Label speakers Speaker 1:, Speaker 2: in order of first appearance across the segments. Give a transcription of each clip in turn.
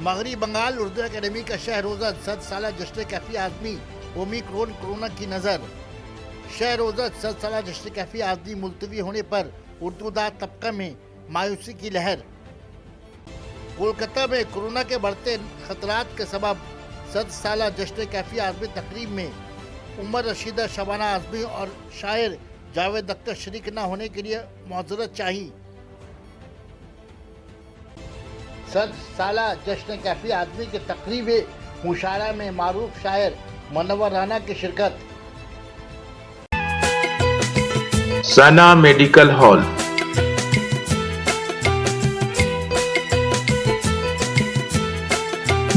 Speaker 1: मगरी बंगाल उर्दू एकेडमी का शहरोज़त 7 साल जश्न कैफी आदमी ओमिक्रॉन कोरोना की नज़र। शहरोज़त 7 साल जश्न कैफी आदमी मुलतवी होने पर उर्दूदार तबका में मायूसी की लहर। कोलकाता में कोरोना के बढ़ते खतरात के सबब 7 साल जश्न कैफी आदमी तकरीब में उमर रशीदा, शबाना आज़मी और शायर जावेद अख्तर शरीक न होने के लिए माजरत चाहिए। 7 साल जश्न कैफी आदमी की तकरीब मुशायरा में मारूफ शायर मनव्वर राना की शिरकत।
Speaker 2: सना medical hall,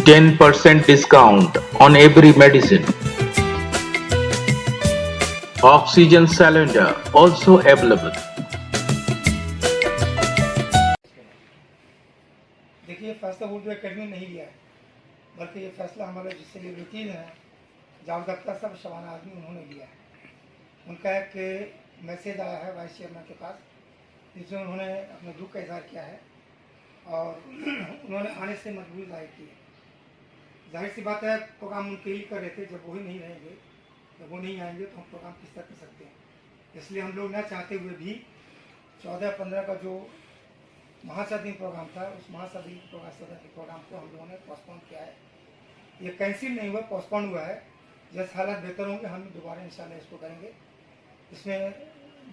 Speaker 2: 10% discount on every medicine. Oxygen cylinder also available.
Speaker 3: देखिए, फैसला उर्दू एकेडमी नहीं लिया है, बल्कि ये फैसला हमारे जिससे लिए वकील हैं जावेद अख्तर साहब, शबाना आज़मी, उन्होंने लिया है। उनका एक मैसेज आया है वाइस चेयरमैन के पास, जिसमें उन्होंने अपने दुख का इजहार किया है और उन्होंने आने से मजबूरी जाहिर की है। जाहिर सी बात है, प्रोग्राम उनके ही कर रहे थे, जब वही नहीं रहेंगे, जब वो नहीं आएंगे तो हम प्रोग्राम किस तरह कर सकते हैं। इसलिए हम लोग न चाहते हुए भी 14-15 का जो महासदीन प्रोग्राम था, उस महासदीन प्रोग्राम को हम लोगों ने पोस्टपोन किया है। ये कैंसिल नहीं हुआ, पोस्टपोन हुआ है। जैसे हालात बेहतर होंगे हम दोबारा इंशाल्लाह इसको करेंगे। इसमें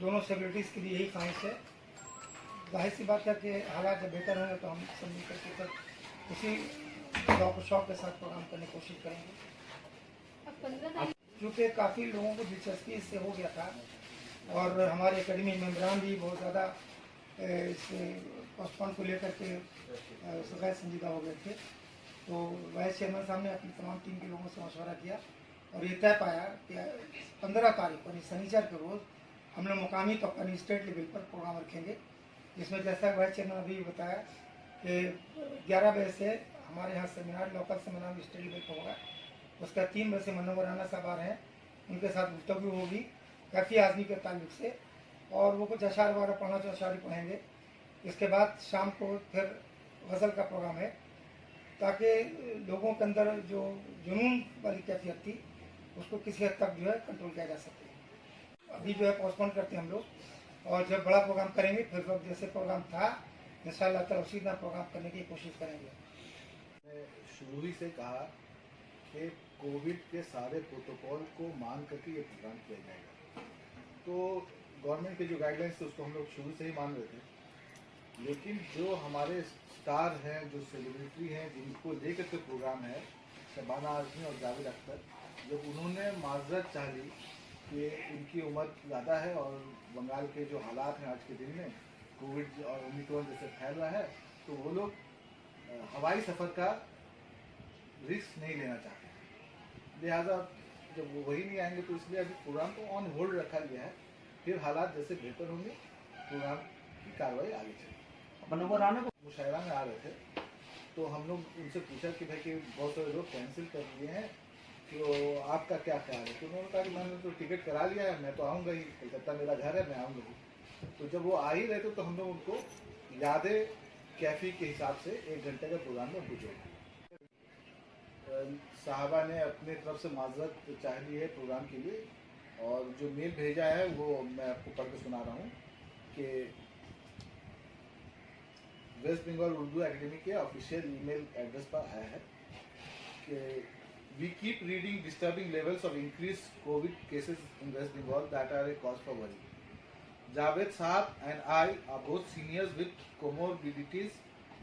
Speaker 3: दोनों सेक्रेटरीज के लिए यही ख्वाहिश है। जाहिर सी बात है कि हालात जब बेहतर होंगे तो हम सब मिलकर के उसी शौक के साथ प्रोग्राम करने की कोशिश करेंगे। क्योंकि काफ़ी लोगों को दिलचस्पी इससे हो गया था और हमारे एकेडमी मेम्बरान भी बहुत ज़्यादा इस पोस्टपोन को लेकर के गैर संजीदा हो गए थे। तो वाइस चेयरमैन साहब ने अपनी तमाम टीम के लोगों से मशवरा किया और ये तय पाया कि 15 तारीख यानी शनिवार के रोज़ हम लोग मुकामी तो अपनी स्टेट लेवल पर प्रोग्राम रखेंगे, जिसमें जैसा वाइस चेयरमैन अभी बताया कि 11 बजे से हमारे यहाँ सेमिनार, लोकल सेमिनार भी स्टेट लेवल पर होगा। उसका 3 बजे से मनव्वर राना साहब आ रहे हैं, उनके साथ गुफ्तगू होगी कैफी आज़मी के ताल्लुक से, और वो कुछ अशार वगैरह पढ़ना तो अशारी पढ़ेंगे। इसके बाद शाम को फिर गज़ल का प्रोग्राम है, ताकि लोगों के अंदर जो जुनून वाली कैफियत थी उसको किसी हद तक जो है कंट्रोल किया जा सके। अभी जो है पोस्टपोन करते हैं हम लोग, और जब बड़ा प्रोग्राम करेंगे फिर वक्त जैसे प्रोग्राम था इंशाअल्लाह ताला उसी तरह प्रोग्राम करने की कोशिश करेंगे।
Speaker 4: शुरू ही से कहा कि कोविड के सारे प्रोटोकॉल को मान करके ये प्रोग्राम किया जाएगा। तो गवर्नमेंट के जो गाइडलाइंस थे उसको हम लोग शुरू से ही मान रहे थे, लेकिन जो हमारे स्टार हैं, जो सेलिब्रिटी हैं, जिनको लेकर के प्रोग्राम है, शबाना आज़मी और जावेद अख्तर, जब उन्होंने माजरत चाह ली कि इनकी उम्र ज़्यादा है और बंगाल के जो हालात हैं आज के दिन में कोविड और ओमिक्रॉन जैसे फैल रहा है, तो वो लोग हवाई सफ़र का रिस्क नहीं लेना चाहते। लिहाजा जब वो वही नहीं आएंगे तो इसलिए अभी प्रोग्राम को ऑन होल्ड रखा गया है। फिर हालात जैसे बेहतर होंगे प्रोग्राम की कार्रवाई आगे चलेगी। मनव्वर राना को मुशायरा में आ रहे थे, तो हम लोग उनसे पूछा कि भाई कि बहुत सारे लोग कैंसिल कर दिए हैं, तो आपका क्या ख्याल है? तो उन्होंने कहा कि मैंने तो टिकट करा लिया है, मैं तो आऊँगा ही, कलकत्ता मेरा घर है, मैं आऊँगा ही। तो जब वो आ ही रहे थे तो हम लोग उनको यादें कैफी के हिसाब से 1 घंटे का प्रोग्राम में पूछे। साहबा ने अपने तरफ से माजरत चाह ली है प्रोग्राम के लिए, और जो मेल भेजा है वो मैं आपको पढ़ के सुना रहा हूँ कि वेस्ट बंगाल उर्दू एकेडमी के ऑफिशियल ईमेल एड्रेस पर आया है कि we keep reading disturbing levels of increase covid cases in West Bengal that are a cause for worry. Javed Saab and I are both seniors with comorbidities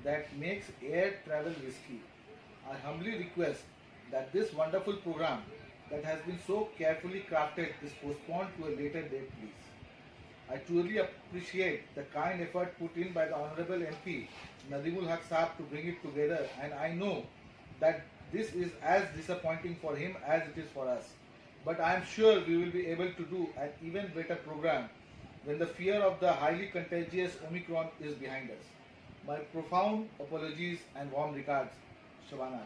Speaker 4: that makes air travel risky. I humbly request that this wonderful program that has been so carefully crafted is postponed to a later date, please. I truly appreciate the kind effort put in by the Honorable MP Nadimul Haq Saab to bring it together, and I know that this is as disappointing for him as it is for us. But I am sure we will be able to do an even better program when the fear of the highly contagious Omicron is behind us. My profound apologies and warm regards, Shabana.